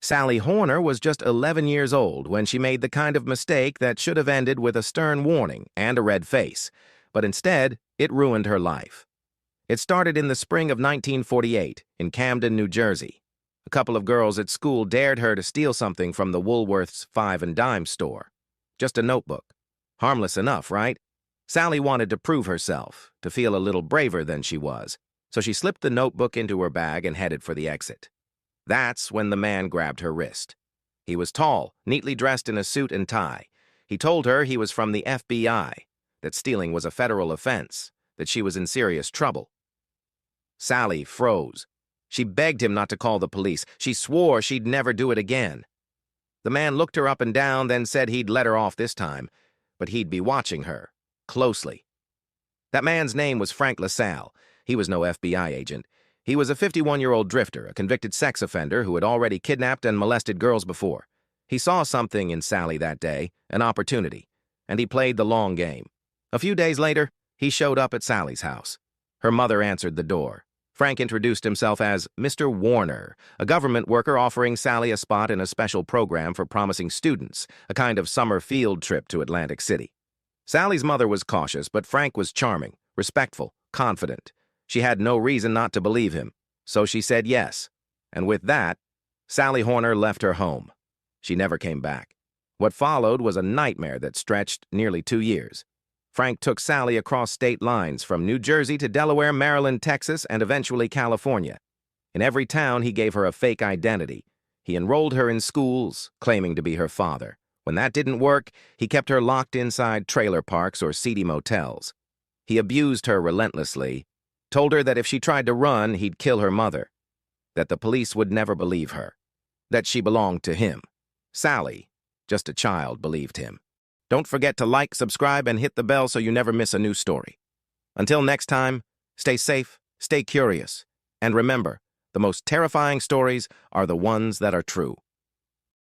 Sally Horner was just 11 years old when she made the kind of mistake that should have ended with a stern warning and a red face, but instead, it ruined her life. It started in the spring of 1948 in Camden, New Jersey. A couple of girls at school dared her to steal something from the Woolworth's five and dime store. Just a notebook. Harmless enough, right? Sally wanted to prove herself, to feel a little braver than she was, so she slipped the notebook into her bag and headed for the exit. That's when the man grabbed her wrist. He was tall, neatly dressed in a suit and tie. He told her he was from the FBI, that stealing was a federal offense, that she was in serious trouble. Sally froze. She begged him not to call the police. She swore she'd never do it again. The man looked her up and down, then said he'd let her off this time, but he'd be watching her, closely. That man's name was Frank LaSalle. He was no FBI agent. He was a 51-year-old drifter, a convicted sex offender who had already kidnapped and molested girls before. He saw something in Sally that day, an opportunity, and he played the long game. A few days later, he showed up at Sally's house. Her mother answered the door. Frank introduced himself as Mr. Warner, a government worker offering Sally a spot in a special program for promising students, a kind of summer field trip to Atlantic City. Sally's mother was cautious, but Frank was charming, respectful, confident. She had no reason not to believe him, so she said yes. And with that, Sally Horner left her home. She never came back. What followed was a nightmare that stretched nearly 2 years. Frank took Sally across state lines from New Jersey to Delaware, Maryland, Texas, and eventually California. In every town, he gave her a fake identity. He enrolled her in schools, claiming to be her father. When that didn't work, he kept her locked inside trailer parks or seedy motels. He abused her relentlessly, told her that if she tried to run, he'd kill her mother, that the police would never believe her, that she belonged to him. Sally, just a child, believed him. Don't forget to like, subscribe, and hit the bell so you never miss a new story. Until next time, stay safe, stay curious, and remember, the most terrifying stories are the ones that are true.